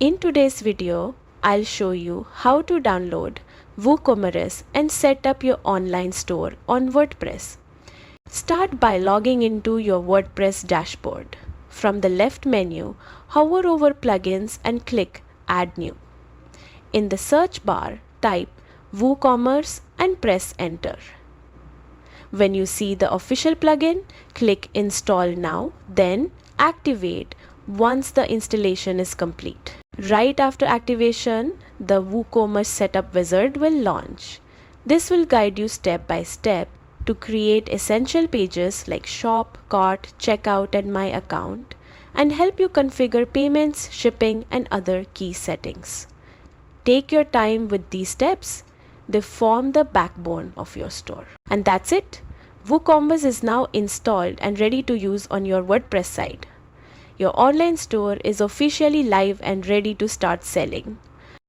In today's video, I'll show you how to download WooCommerce and set up your online store on WordPress. Start by logging into your WordPress dashboard. From the left menu, hover over Plugins and click Add New. In the search bar, type WooCommerce and press Enter. When you see the official plugin, click Install Now, then Activate once the installation is complete. Right after activation, the WooCommerce setup wizard will launch. This will guide you step by step to create essential pages like Shop, Cart, Checkout, and My Account, and help you configure payments, shipping, and other key settings. Take your time with these steps. They form the backbone of your store. And that's it. WooCommerce is now installed and ready to use on your WordPress site. Your online store is officially live and ready to start selling.